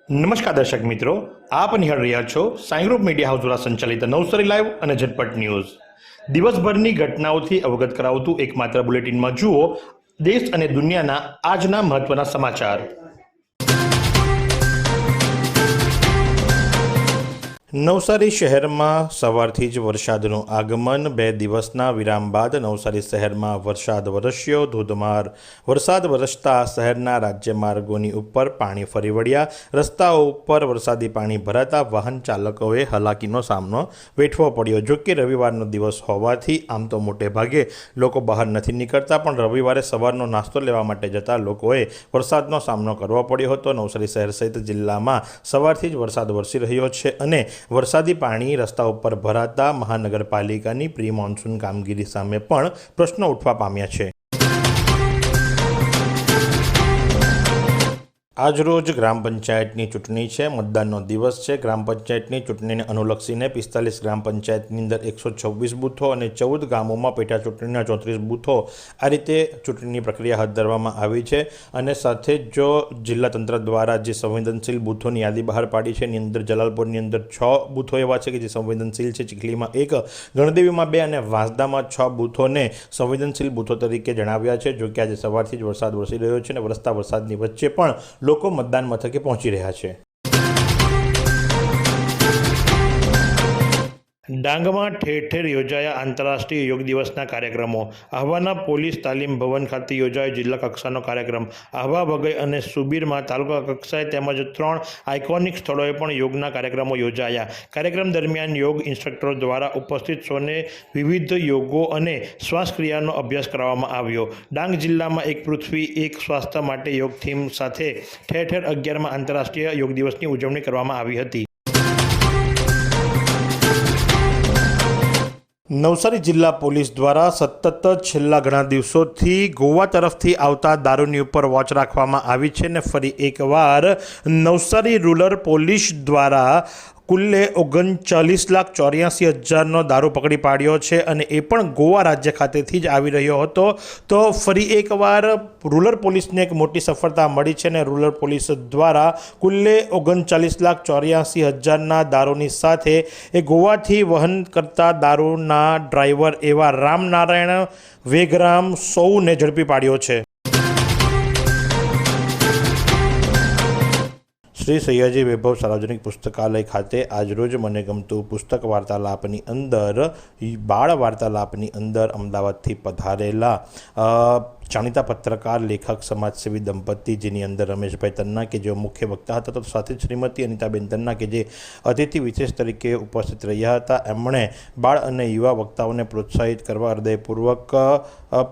નમસ્કાર દર્શક મિત્રો, આપ નિહાળ રહ્યા છો સાઈ ગ્રુપ મીડિયા હાઉસ દ્વારા સંચાલિત નવસારી લાઈવ અને ઝટપટ ન્યૂઝ। દિવસભરની ઘટનાઓથી અવગત કરાવતું એકમાત્ર બુલેટિનમાં જુઓ દેશ અને દુનિયાના આજના મહત્વના સમાચાર। નવસારી શહેરમાં સવારથી જ વરસાદનું આગમન। 2 દિવસના વિરામ બાદ નવસારી શહેરમાં વરસાદ વરસ્યો। ધોધમાર વરસાદ વરસતા શહેરના રાજ્ય માર્ગોની ઉપર પાણી ફરી વળ્યા। રસ્તાઓ ઉપર વરસાદી પાણી ભરાતા વાહન ચાલકોએ હાલાકીનો સામનો વેઠવો પડ્યો। જો કે રવિવારનો દિવસ હોવાથી આમ તો મોટે ભાગે લોકો બહાર નથી નીકળતા, પણ રવિવારે સવારનો નાસ્તો લેવા માટે જતા લોકોએ વરસાદનો સામનો કરવો પડ્યો હતો। નવસારી શહેર સહિત જિલ્લામાં સવારથી જ વરસાદ વરસી રહ્યો છે અને વરસાદી પાણી રસ્તા ઉપર ભરાતા મહાનગરપાલિકાની પ્રી મોન્સૂન કામગીરી સામે પણ પ્રશ્નો ઉઠવા પામ્યા છે। આજરોજ ગ્રામ પંચાયતની ચૂંટણી છે। મતદાનનો દિવસ છે। ગ્રામ પંચાયતની ચૂંટણીને અનુલક્ષીને 45 ગ્રામ પંચાયતની અંદર 126 બૂથો અને 14 ગામોમાં પેટા ચૂંટણીના 34 બૂથો આ રીતે ચૂંટણીની પ્રક્રિયા હાથ ધરવામાં આવી છે। અને સાથે જ જો જિલ્લા તંત્ર દ્વારા જે સંવેદનશીલ બૂથોની યાદી બહાર પાડી છે, એની અંદર જલાલપુરની અંદર 6 બૂથો એવા છે કે જે સંવેદનશીલ છે, ચીખલીમાં 1, ગણદેવીમાં 2 અને વાંસદામાં 6 બૂથોને સંવેદનશીલ બૂથો તરીકે જણાવ્યા છે। જો કે આજે સવારથી જ વરસાદ વરસી રહ્યો છે અને વરસતા વરસાદની વચ્ચે પણ લોકો મતદાન મથકે પહોંચી રહ્યા છે। ડાંગમાં ઠેર ઠેર યોજાયા આંતરરાષ્ટ્રીય યોગ દિવસના કાર્યક્રમો। આહવાના પોલીસ તાલીમ ભવન ખાતે યોજાયો જિલ્લા કક્ષાનો કાર્યક્રમ। આહવા, વઘઈ અને સુબીરમાં તાલુકા કક્ષાએ તેમજ 3 આઇકોનિક સ્થળોએ પણ યોગના કાર્યક્રમો યોજાયા। કાર્યક્રમ દરમિયાન યોગ ઇન્સ્ટ્રક્ટરો દ્વારા ઉપસ્થિત સૌને વિવિધ યોગો અને શ્વાસક્રિયાનો અભ્યાસ કરવામાં આવ્યો। ડાંગ જિલ્લામાં એક પૃથ્વી એક સ્વાસ્થ્ય માટે યોગ થીમ સાથે ઠેર ઠેર 11મા આંતરરાષ્ટ્રીય યોગ દિવસની ઉજવણી કરવામાં આવી હતી। નવસારી જિલ્લા પોલીસ દ્વારા સતત છેલ્લા ઘણા દિવસોથી ગોવા તરફથી આવતા દારૂની ઉપર વોચ રાખવામાં આવી છે અને ફરી એકવાર નવસારી રૂરલ પોલીસ દ્વારા કુલ્લે 39,84,000નો દારૂ પકડી પાડ્યો છે અને એ પણ ગોવા રાજ્ય ખાતેથી જ આવી રહ્યો હતો। તો ફરી એકવાર રૂરલ પોલીસને એક મોટી સફળતા મળી છે અને રૂરલ પોલીસ દ્વારા કુલ્લે 39,84,000ના દારૂની સાથે એ ગોવાથી વહન કરતા દારૂના ડ્રાઈવર એવા રામનારાયણ વેગરામ સૌને ઝડપી પાડ્યો છે। શ્રી સયાજી વૈભવ સાર્વજનિક પુસ્તકાલય ખાતે આજરોજ મને ગમતું પુસ્તક વાર્તાલાપની અંદર બાળ વાર્તાલાપની અંદર અમદાવાદથી પધારેલા જાણીતા પત્રકાર, લેખક, સમાજસેવી દંપતી, જેની અંદર રમેશભાઈ તન્ના કે જેઓ મુખ્ય વક્તા હતા, તો સાથે જ શ્રીમતી અનિતાબેન તન્ના કે જે અતિથિ વિશેષ તરીકે ઉપસ્થિત રહ્યા હતા। એમણે બાળ અને યુવા વક્તાઓને પ્રોત્સાહિત કરવા હૃદયપૂર્વક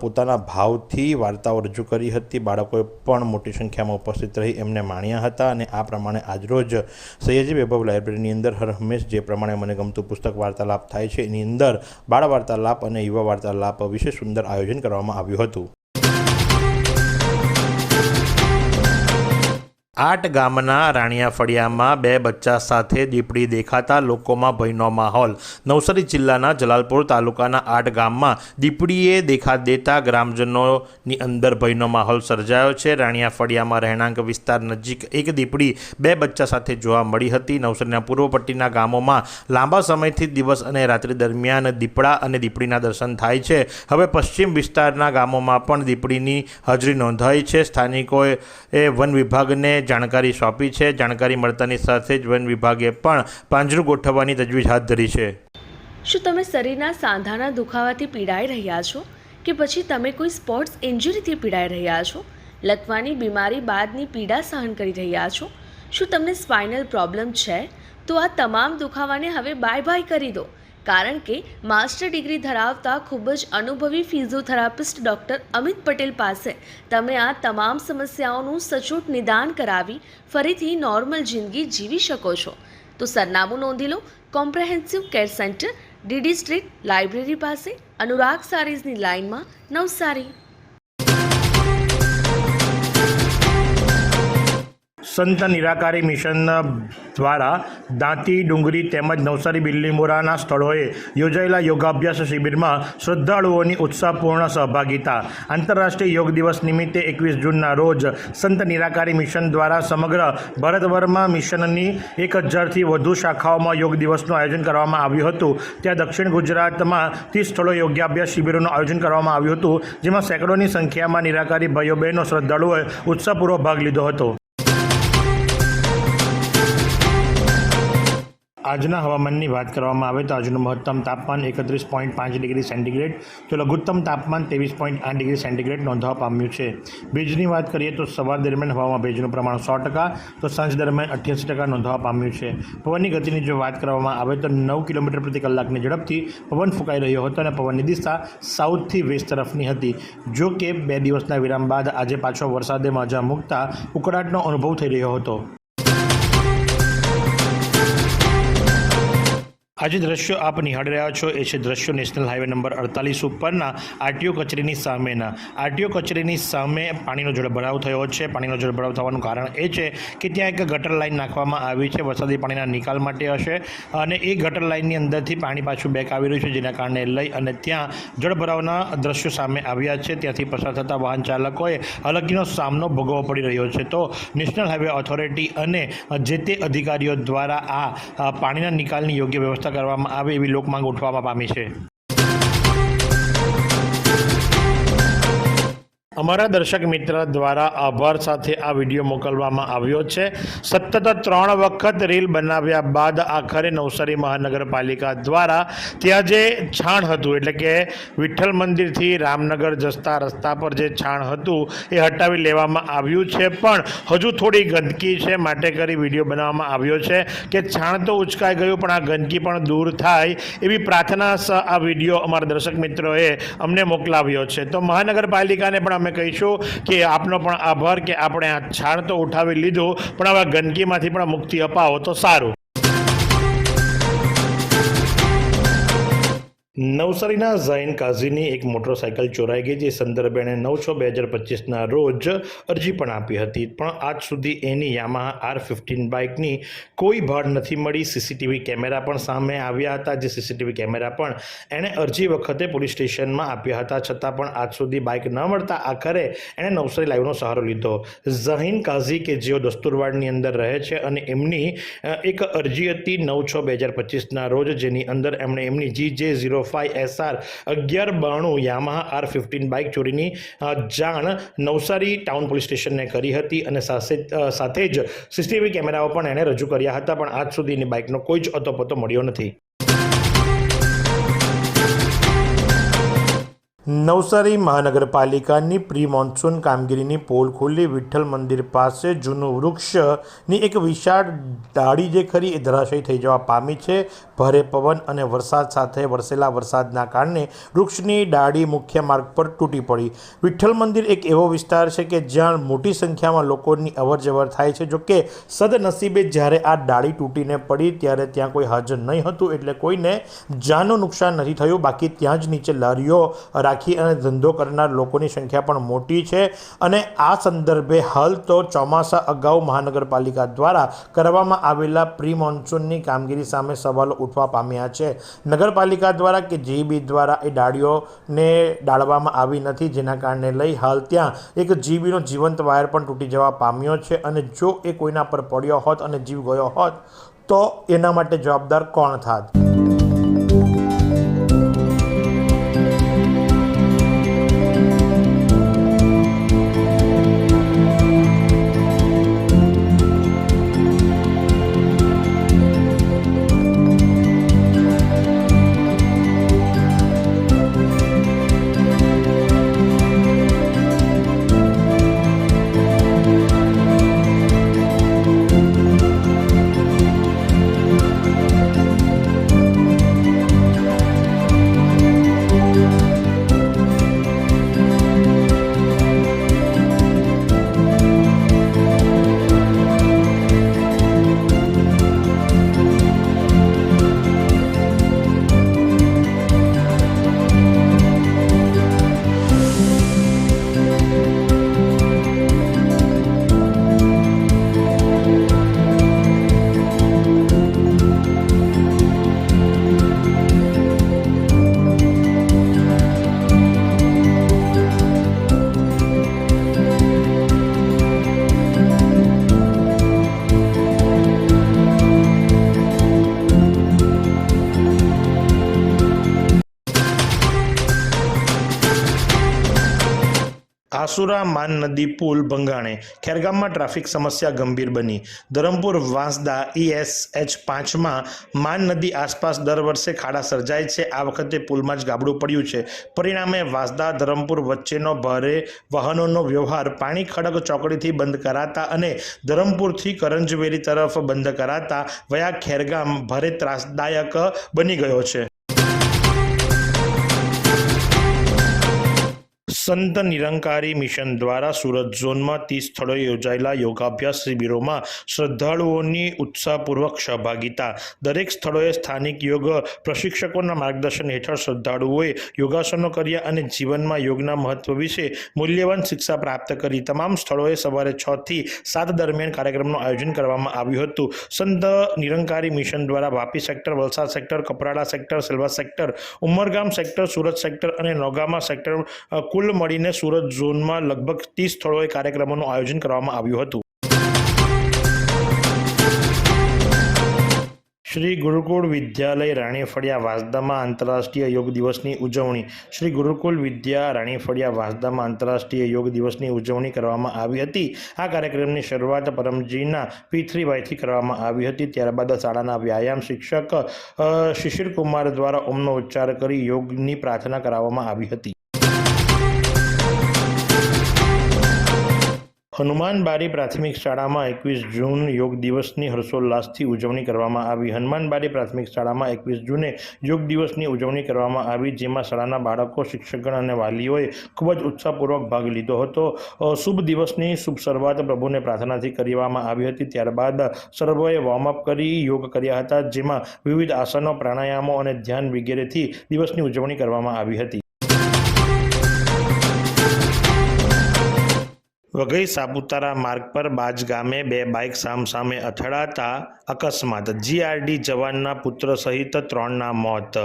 પોતાના ભાવથી વાર્તાઓ રજૂ કરી હતી। બાળકોએ પણ મોટી સંખ્યામાં ઉપસ્થિત રહી એમને માણ્યા હતા અને આ પ્રમાણે આજરોજ સયાજી વૈભવ લાઇબ્રેરીની અંદર હર હંમેશ જે પ્રમાણે મને ગમતું પુસ્તક વાર્તાલાપ થાય છે, એની અંદર બાળ વાર્તાલાપ અને યુવા વાર્તાલાપ વિશે સુંદર આયોજન કરવામાં આવ્યું હતું। આટ ગામના રાણિયા ફળિયામાં 2 બચ્ચા સાથે દીપડી દેખાતા લોકોમાં ભયનો માહોલ। નવસારી જિલ્લાના જલાલપુર તાલુકાના આટ ગામમાં દીપડીએ દેખા દેતા ગ્રામજનોની અંદર ભયનો માહોલ સર્જાયો છે। રાણિયા ફળિયામાં રહેણાંક વિસ્તાર નજીક એક દીપડી 2 બચ્ચા સાથે જોવા મળી હતી। નવસારીના પૂર્વ પટ્ટીના ગામોમાં લાંબા સમયથી દિવસ અને રાત્રિ દરમિયાન દીપડા અને દીપડીના દર્શન થાય છે। હવે પશ્ચિમ વિસ્તારના ગામોમાં પણ દીપડીની હાજરી નોંધાઈ છે। સ્થાનિકોએ વન વિભાગને જાણકારી સોંપી છે। જાણકારી મળતાની સાથે જ વન વિભાગે પણ પાંજરું ગોઠવવાની તજવીજ હાથ ધરી છે। શું તમે શરીરના સાંધાના દુખાવાથી પીડાઈ રહ્યા છો કે પછી તમે કોઈ સ્પોર્ટ્સ ઇન્જરીથી પીડાઈ રહ્યા છો? લકવાની બીમારી બાદની પીડા સહન કરી રહ્યા છો? શું તમને સ્પાઇનલ પ્રોબ્લેમ છે? તો આ તમામ દુખાવાને હવે બાય બાય કરી દો, કારણ કે માસ્ટર ડિગ્રી ધરાવતા ખૂબ જ અનુભવી ફિઝિયોથેરાપિસ્ટ ડૉક્ટર અમિત પટેલ પાસે તમે આ તમામ સમસ્યાઓનું સચોટ નિદાન કરાવી ફરીથી નોર્મલ જિંદગી જીવી શકો છો। તો સરનામું નોંધી લો, comprehensive care centre, DD street, library પાસે, અનુરાગ સારીઝની લાઇનમાં, નવસારી। સંત નિરાકારી મિશન દ્વારા દાંતી ડુંગરી તેમજ નવસારી બિલ્લીમોરાના સ્થળોએ યોજાયેલા યોગાભ્યાસ શિબિરમાં શ્રદ્ધાળુઓની ઉત્સાહપૂર્ણ સહભાગિતા. આંતરરાષ્ટ્રીય યોગ દિવસ નિમિત્તે 21 જૂનના રોજ સંત નિરાકારી મિશન દ્વારા સમગ્ર ભારતભરમાં મિશનની 1000થી વધુ શાખાઓમાં યોગ દિવસનું આયોજન કરવામાં આવ્યું હતું. ત્યાં દક્ષિણ ગુજરાતમાં 30 સ્થળોએ યોગાભ્યાસ શિબિરોનું આયોજન કરવામાં આવ્યું હતું, જેમાં સેંકડોની સંખ્યામાં નિરાકારી ભાઈઓ બહેનો શ્રદ્ધાળુઓએ ઉત્સાહપૂર્વક ભાગ લીધો હતો. આજના હવામાનની વાત કરવામાં આવે તો આજનું મહત્તમ તાપમાન 31.5 ડિગ્રી સેન્ટીગ્રેડ તો લઘુત્તમ તાપમાન 23.8 ડિગ્રી સેન્ટીગ્રેડ નોંધવા પામ્યું છે. ભેજની વાત કરીએ તો સવાર દરમિયાન હવામાં ભેજનું પ્રમાણ 100%, તો સાંજ દરમિયાન 88% નોંધવા પામ્યું છે. પવનની ગતિની જો વાત કરવામાં આવે તો 9 કિલોમીટર પ્રતિ કલાકની ઝડપથી પવન ફૂંકાઈ રહ્યો હતો અને પવનની દિશા સાઉથથી વેસ્ટ તરફની હતી. જો કે 2 દિવસના વિરામ બાદ આજે પાછો વરસાદે મજા મૂકતા ઉકળાટનો અનુભવ થઈ રહ્યો હતો. આજે દ્રશ્યો આપ નિહાળી રહ્યા છો એ છે દ્રશ્યો નેશનલ હાઈવે નંબર 48 ઉપરના આરટીઓ કચેરીની સામેના. આરટીઓ કચેરીની સામે પાણીનો જળભરાવ થયો છે. પાણીનો જળભરાવ થવાનું કારણ એ છે કે ત્યાં એક ગટર લાઈન નાખવામાં આવી છે, વરસાદી પાણીના નિકાલ માટે હશે, અને એ ગટર લાઈનની અંદરથી પાણી પાછું બેક આવી રહ્યું છે, જેના કારણે લઈ અને ત્યાં જળભરાવના દ્રશ્યો સામે આવ્યા છે. ત્યાંથી પસાર થતા વાહન ચાલકોએ હાલાકીનો સામનો ભોગવવો પડી રહ્યો છે. તો નેશનલ હાઈવે ઓથોરિટી અને જે તે અધિકારીઓ દ્વારા આ પાણીના નિકાલની યોગ્ય વ્યવસ્થા કરવામાં આવે એવી લોકમાંગ ઉઠવામાં પામી છે. અમારા દર્શક મિત્ર દ્વારા આભાર સાથે આ વિડીયો મોકલવામાં આવ્યો છે. સતત 3 વખત રીલ બનાવ્યા બાદ આખરે નવસારી મહાનગરપાલિકા દ્વારા ત્યાં જે છાણ હતું, એટલે કે વિઠ્ઠલ મંદિરથી રામનગર જતા રસ્તા પર જે છાણ હતું એ હટાવી લેવામાં આવ્યું છે, પણ હજુ થોડી ગંદકી છે, માટે કરી વિડીયો બનાવવામાં આવ્યો છે કે છાણ તો ઉચકાઈ ગયું પણ આ ગંદકી પણ દૂર થાય એવી પ્રાર્થના આ વિડીયો અમારા દર્શક મિત્રોએ અમને મોકલાવ્યો છે. તો મહાનગરપાલિકાને પણ અમે કહીશું કે આપનો પણ આભાર કે આપણે આ છાણ તો ઉઠાવી લીધું, પણ આવા ગંદકીમાંથી પણ મુક્તિ અપાવો તો સારું. નવસારીના ઝહીન કાઝીની એક મોટરસાઇકલ ચોરાઈ ગઈ, જે સંદર્ભે એણે 9/6/2025ના રોજ અરજી પણ આપી હતી, પણ આજ સુધી એની યામાહા R15 બાઇકની કોઈ ભાળ નથી મળી. સીસીટીવી કેમેરા પણ સામે આવ્યા હતા, જે સીસીટીવી કેમેરા પણ એણે અરજી વખતે પોલીસ સ્ટેશનમાં આપ્યા હતા, છતાં પણ આજ સુધી બાઇક ન મળતા આખરે એણે નવસારી લાઈવનો સહારો લીધો. ઝહીન કાઝી કે જેઓ દસ્તુરવાડની અંદર રહે છે અને એમની એક અરજી હતી 9/6/2025ના રોજ, જેની અંદર એમણે એમની GJ05 SR 1192 Yamaha R15 bike ચોરીની જાણ નવસારી ટાઉન પોલીસ સ્ટેશનને કરી હતી, અને સાથે જ સીસીટીવી કેમેરાઓ પણ એણે રજૂ કર્યા હતા, પણ આજ સુધીની બાઇકનો કોઈ જ અતોપતો મળ્યો નથી. નવસારી મહાનગરપાલિકાની પ્રી મોન્સૂન કામગીરીની પોલ ખુલ્લી. વિઠ્ઠલ મંદિર પાસે જૂનું વૃક્ષની એક વિશાળ ડાળી જે ખરી એ ધરાશયી થઈ જવા પામી છે. ભારે પવન અને વરસાદ સાથે વરસેલા વરસાદના કારણે વૃક્ષની ડાળી મુખ્ય માર્ગ પર તૂટી પડી. વિઠ્ઠલ મંદિર એક એવો વિસ્તાર છે કે જ્યાં મોટી સંખ્યામાં લોકોની અવરજવર થાય છે. જોકે સદનસીબે જ્યારે આ ડાળી તૂટીને પડી ત્યારે ત્યાં કોઈ હાજર નહીં હતું, એટલે કોઈને જાનનું નુકસાન નથી થયું. બાકી ત્યાં જ નીચે લારીઓ રાખી અને ધંધો કરનાર લોકોની સંખ્યા પણ મોટી છે, અને આ સંદર્ભે હાલ તો ચોમાસા અગાઉ મહાનગરપાલિકા દ્વારા કરવામાં આવેલા પ્રી મોન્સૂનની કામગીરી સામે સવાલો ઉઠવા પામ્યા છે. નગરપાલિકા દ્વારા કે જીબી દ્વારા એ ડાળીઓને ડાળવામાં આવી નથી, જેના કારણે લઈ હાલ ત્યાં એક જીબીનો જીવંત વાયર પણ તૂટી જવા પામ્યો છે, અને જો એ કોઈના પર પડ્યો હોત અને જીવ ગયો હોત તો એના માટે જવાબદાર કોણ થાત? આસુરા માન નદી પુલ ભંગાણે, ખેરગામમાં ટ્રાફિક સમસ્યા ગંભીર બની. ધરમપુર વાંસદા ESH 5માં માન નદી આસપાસ દર વર્ષે ખાડા સર્જાય છે. આ વખતે પુલમાં જ ગાબડું પડ્યું છે. પરિણામે વાંસદા ધરમપુર વચ્ચેનો ભારે વાહનોનો વ્યવહાર પાણી ખડક ચોકડીથી બંધ કરાતા અને ધરમપુરથી કરંજવેલી તરફ બંધ કરાતા વયા ખેરગામ ભારે ત્રાસદાયક બની ગયો છે. સંત નિરંકારી મિશન દ્વારા સુરત ઝોનમાં 30 સ્થળોએ યોજાયેલા યોગાભ્યાસ શિબિરોમાં શ્રદ્ધાળુઓની ઉત્સાહપૂર્વક સહભાગિતા. દરેક સ્થળોએ સ્થાનિક યોગ પ્રશિક્ષકોના માર્ગદર્શન હેઠળ શ્રદ્ધાળુઓએ યોગાસનો કર્યા અને જીવનમાં યોગના મહત્વ વિશે મૂલ્યવાન શિક્ષા પ્રાપ્ત કરી. તમામ સ્થળોએ સવારે 6 થી 7 દરમિયાન કાર્યક્રમનું આયોજન કરવામાં આવ્યું હતું. સંત નિરંકારી મિશન દ્વારા Vapi sector, Valsad sector, Kaprada sector, Silvassa sector, Umargam sector, Surat sector અને નોગામા સેક્ટર કુલ મળીને સુરત ઝોનમાં લગભગ 30 સ્થળોએ કાર્યક્રમોનું આયોજન કરવામાં આવ્યું હતું. શ્રી ગુરુકુળ વિદ્યાલય રાણીફળિયા વાંસદામાં આંતરરાષ્ટ્રીય યોગ દિવસની ઉજવણી. શ્રી ગુરુકુળ વિદ્યા રાણીફળિયા વાંસદામાં આંતરરાષ્ટ્રીય યોગ દિવસની ઉજવણી કરવામાં આવી હતી. આ કાર્યક્રમની શરૂઆત પરમજીના P3Y થી કરવામાં આવી હતી. ત્યારબાદ શાળાના વ્યાયામ શિક્ષક શિશિરકુમાર દ્વારા ઓમનો ઉચ્ચાર કરી યોગની પ્રાર્થના કરાવવામાં આવી હતી. હનુમાનબારી પ્રાથમિક શાળામાં 21 જૂન યોગ દિવસની હર્ષોલ્લાસથી ઉજવણી કરવામાં આવી. હનુમાનબારી પ્રાથમિક શાળામાં 21 જૂને યોગ દિવસની ઉજવણી કરવામાં આવી, જેમાં શાળાના બાળકો, શિક્ષકગણ અને વાલીઓએ ખૂબ જ ઉત્સાહપૂર્વક ભાગ લીધો હતો. શુભ દિવસની શુભ શરૂઆત પ્રભુને પ્રાર્થનાથી કરવામાં આવી હતી. ત્યારબાદ સર્વોએ વોર્મઅપ કરી યોગ કર્યા હતા, જેમાં વિવિધ આસનો, પ્રાણાયામો અને ધ્યાન વગેરેથી દિવસની ઉજવણી કરવામાં આવી હતી. વઘઈ સાપુતારા માર્ગ પર બાજ ગામે 2 બાઇક સામસામે અથડાતા અકસ્માત. GRD જવાનના પુત્ર સહિત 3ના મોત.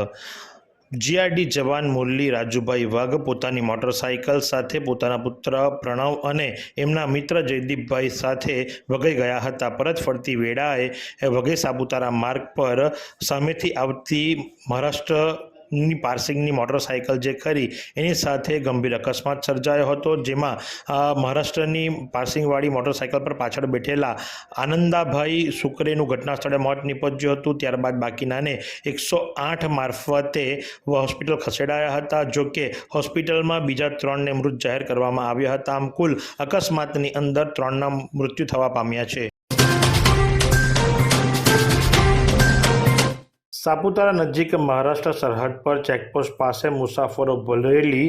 GRD જવાન મુરલી રાજુભાઈ વાઘ પોતાની મોટરસાઇકલ સાથે પોતાના પુત્ર પ્રણવ અને એમના મિત્ર જયદીપભાઈ સાથે વઘઈ ગયા હતા. પરત ફરતી વેળાએ વઘઈ સાપુતારા માર્ગ પર સામેથી આવતી મહારાષ્ટ્રની પાર્સિંગની મોટરસાઇકલ જે ખરી એની સાથે ગંભીર અકસ્માત સર્જાયો હતો, જેમાં મહારાષ્ટ્રની પાર્સિંગવાળી મોટરસાઇકલ પર પાછળ બેઠેલા આનંદાભાઈ શુક્રેનું ઘટના સ્થળે મોત નીપજ્યું હતું. ત્યારબાદ બાકીનાને 108 મારફતે હોસ્પિટલ ખસેડાયા હતા. જોકે હોસ્પિટલમાં બીજા 3ને મૃત જાહેર કરવામાં આવ્યા હતા. આમ કુલ અકસ્માતની અંદર 3ના મૃત્યુ થવા પામ્યા છે. સાપુતારા નજીક મહારાષ્ટ્ર સરહદ પર ચેકપોસ્ટ પાસે મુસાફરો ભરેલી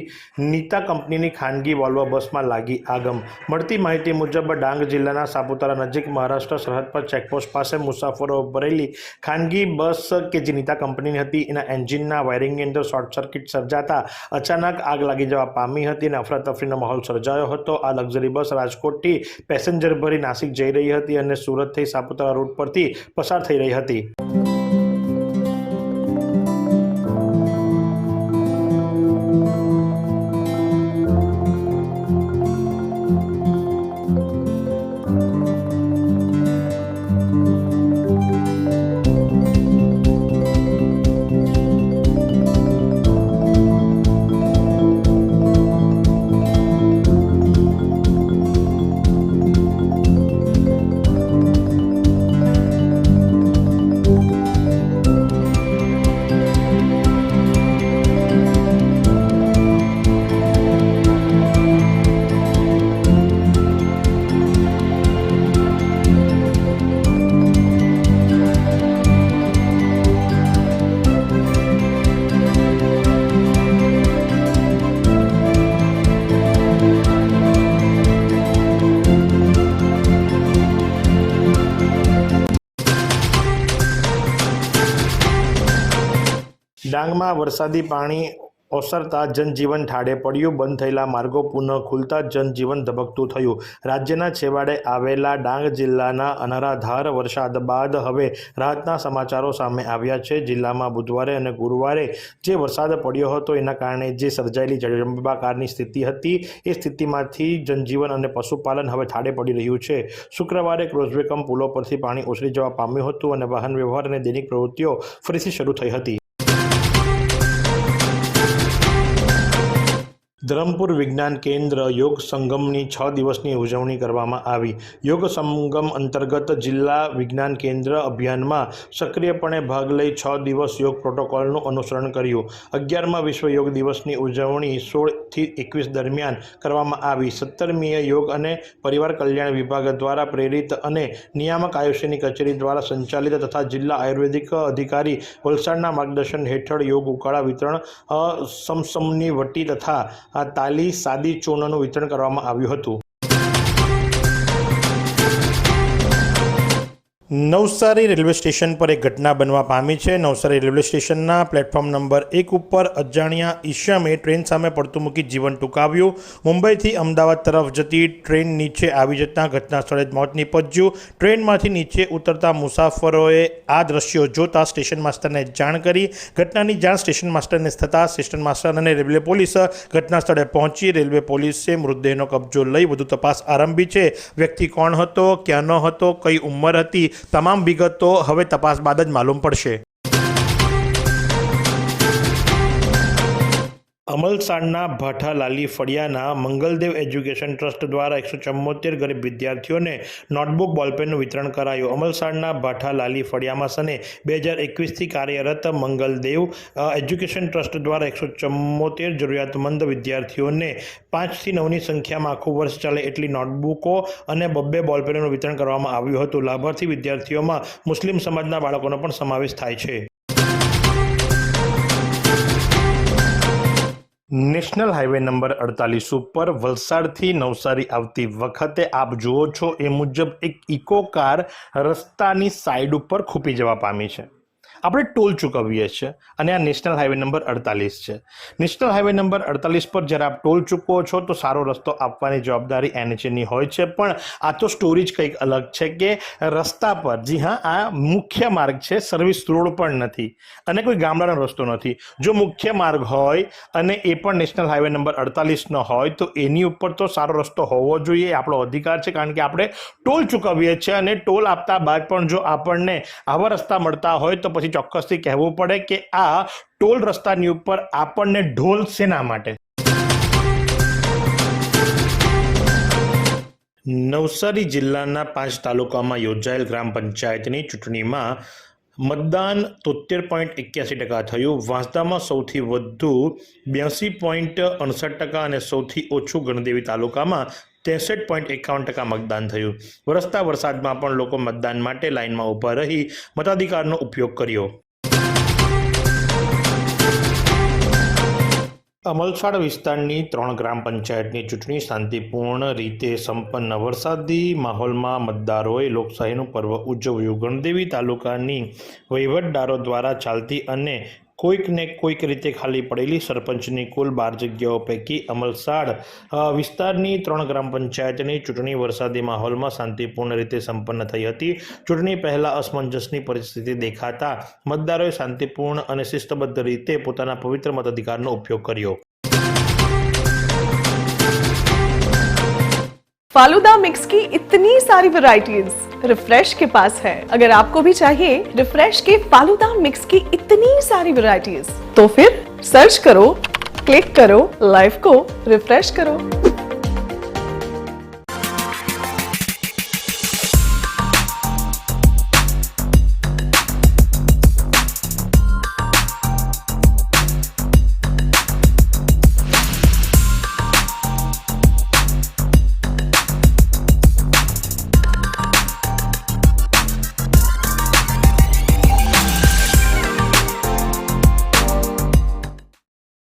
નીતા કંપનીની ખાનગી વોલ્વો બસમાં લાગી આગ. મળતી માહિતી મુજબ ડાંગ જિલ્લાના સાપુતારા નજીક મહારાષ્ટ્ર સરહદ પર ચેકપોસ્ટ પાસે મુસાફરો ભરેલી ખાનગી બસ કે જે નીતા કંપનીની હતી એના એન્જિનના વાયરિંગની અંદર શોર્ટ સર્કિટ સર્જાતા અચાનક આગ લાગી જવા પામી હતી અને અફરાતફરીનો માહોલ સર્જાયો હતો. આ લક્ઝરી બસ રાજકોટથી પેસેન્જર ભરી નાસિક જઈ રહી હતી અને સુરતથી સાપુતારા રૂટ પરથી પસાર થઈ રહી હતી. ડાંગમાં વરસાદી પાણી ઓસરતા જનજીવન ઠાડે પડ્યું. બંધ થયેલા માર્ગો પુનઃ ખુલતા જનજીવન ધબકતું થયું. રાજ્યના છેવાડે આવેલા ડાંગ જિલ્લાના અનરાધાર વરસાદ બાદ હવે રાહતના સમાચારો સામે આવ્યા છે. જિલ્લામાં બુધવારે અને ગુરુવારે જે વરસાદ પડ્યો હતો એના કારણે જે સર્જાયેલી જળબંબાકારની સ્થિતિ હતી એ સ્થિતિમાંથી જનજીવન અને પશુપાલન હવે ઠાડે પડી રહ્યું છે. શુક્રવારે ક્રોઝવે કમ પુલો પરથી પાણી ઓસરી જવા પામ્યું હતું અને વાહન વ્યવહાર અને દૈનિક પ્રવૃત્તિઓ ફરીથી શરૂ થઈ હતી. ધરમપુર વિજ્ઞાન કેન્દ્ર યોગ સંગમની 6 દિવસની ઉજવણી કરવામાં આવી. યોગ સંગમ અંતર્ગત જિલ્લા વિજ્ઞાન કેન્દ્ર અભિયાનમાં સક્રિયપણે ભાગ લઈ 6 દિવસ યોગ પ્રોટોકોલનું અનુસરણ કર્યું. 11મા વિશ્વ યોગ દિવસની ઉજવણી 16 થી 21 દરમિયાન કરવામાં આવી. 17મીએ યોગ અને પરિવાર કલ્યાણ વિભાગ દ્વારા પ્રેરિત અને નિયામક આયુષની કચેરી દ્વારા સંચાલિત તથા જિલ્લા આયુર્વેદિક અધિકારી વલસાડના માર્ગદર્શન હેઠળ યોગ ઉકાળા વિતરણ, સમસમની વટી તથા તાલી સાદી ચૂર્ણનું વિતરણ કરવામાં આવ્યું હતું. નવસારી રેલવે સ્ટેશન પર એક ઘટના બનવા પામી છે. નવસારી રેલવે સ્ટેશનના પ્લેટફોર્મ નંબર 1 ઉપર અજાણ્યા ઈસમે ટ્રેન સામે પડતું મૂકી જીવન ટૂંકાવ્યું. મુંબઈથી અમદાવાદ તરફ જતી ટ્રેન નીચે આવી જતાં ઘટના સ્થળે જ મોત નીપજ્યું. ટ્રેનમાંથી નીચે ઉતરતા મુસાફરોએ આ દ્રશ્યો જોતા સ્ટેશન માસ્ટરને જાણ કરી. ઘટનાની જાણ સ્ટેશન માસ્ટરને થતાં સ્ટેશન માસ્ટર અને રેલવે પોલીસ ઘટના સ્થળે પહોંચી રેલવે પોલીસે મૃતદેહનો કબજો લઈ વધુ તપાસ આરંભી છે. વ્યક્તિ કોણ હતો, ક્યાંનો હતો, કઈ ઉંમર હતી, તમામ વિગતો હવે તપાસ બાદ જ માલુમ પડશે. અમલસાડના ભાઠાલાલી ફળિયાના મંગલદેવ એજ્યુકેશન ટ્રસ્ટ દ્વારા 174 ગરીબ વિદ્યાર્થીઓને નોટબુક બોલપેનનું વિતરણ કરાયું. અમલસાડના ભાઠાલાલી ફળિયામાં સને 2021થી કાર્યરત મંગલદેવ એજ્યુકેશન ટ્રસ્ટ દ્વારા 174 જરૂરિયાતમંદ વિદ્યાર્થીઓને 5 થી 9ની સંખ્યામાં આખું વર્ષ ચાલે એટલી નોટબુકો અને 2 બોલપેનનું વિતરણ કરવામાં આવ્યું હતું. લાભાર્થી વિદ્યાર્થીઓમાં મુસ્લિમ સમાજના બાળકોનો પણ સમાવેશ થાય છે. નેશનલ હાઈવે નંબર 48 ઉપર વલસાડથી નવસારી આવતી વખતે આપ જુઓ છો એ મુજબ એક ઇકો કાર રસ્તાની સાઈડ ઉપર ખૂપી જવા પામી છે. આપણે ટોલ ચૂકવીએ છીએ અને આ નેશનલ હાઈવે નંબર 48 છે. નેશનલ હાઈવે નંબર 48 પર જ્યારે આપ ટોલ ચૂકવો છો તો સારો રસ્તો આપવાની જવાબદારી NHAની હોય છે, પણ આ તો સ્ટોરી જ કંઈક અલગ છે કે રસ્તા પર, જી હા, આ મુખ્ય માર્ગ છે, સર્વિસ રોડ પણ નથી અને કોઈ ગામડાનો રસ્તો નથી. જો મુખ્ય માર્ગ હોય અને એ પણ નેશનલ હાઈવે નંબર 48નો હોય તો એની ઉપર તો સારો રસ્તો હોવો જોઈએ, આપણો અધિકાર છે, કારણ કે આપણે ટોલ ચૂકવીએ છીએ અને ટોલ આપતા બાદ પણ જો આપણને આવા રસ્તા મળતા હોય તો પછી ચોક્કસથી કહેવું પડે કે આ ટોલ રસ્તાની ઉપર આપણને ઢોલ શેના માટે. નવસારી જિલ્લાના 5 તાલુકામાં યોજાયેલ ગ્રામ પંચાયતની ચૂંટણીમાં મતદાન 73.81% થયું. વાંસદામાં સૌથી વધુ 82.68% અને સૌથી ઓછું ગણદેવી તાલુકામાં 63.51% મતદાન થયું. વરસતા વરસાદમાં પણ લોકો મતદાન માટે લાઇનમાં ઊભા રહી મતાધિકારનો ઉપયોગ કર્યો. અમલસાડ વિસ્તારની 3 ગ્રામ પંચાયતની ચૂંટણી શાંતિપૂર્ણ રીતે સંપન્ન. વરસાદી માહોલમાં મતદારોએ લોકશાહીનું પર્વ ઉજવ્યું. ગણદેવી તાલુકાની વહીવટદારો દ્વારા ચાલતી અને કોઈકને કોઈક રીતે ખાલી પડેલી સરપંચની કુલ 12 જગ્યાઓ પૈકી અમલસાડ વિસ્તારની 3 ગ્રામ પંચાયતની ચૂંટણી વરસાદી માહોલમાં શાંતિપૂર્ણ રીતે સંપન્ન થઈ હતી. ચૂંટણી પહેલા અસમંજસની પરિસ્થિતિ દેખાતા મતદારોએ શાંતિપૂર્ણ અને શિસ્તબદ્ધ રીતે પોતાના પવિત્ર મતાધિકારનો ઉપયોગ કર્યો. फालूदा मिक्स की इतनी सारी वैरायटीज रिफ्रेश के पास है. अगर आपको भी चाहिए रिफ्रेश के फालूदा मिक्स की इतनी सारी वैरायटीज तो फिर सर्च करो, क्लिक करो, लाइफ को रिफ्रेश करो.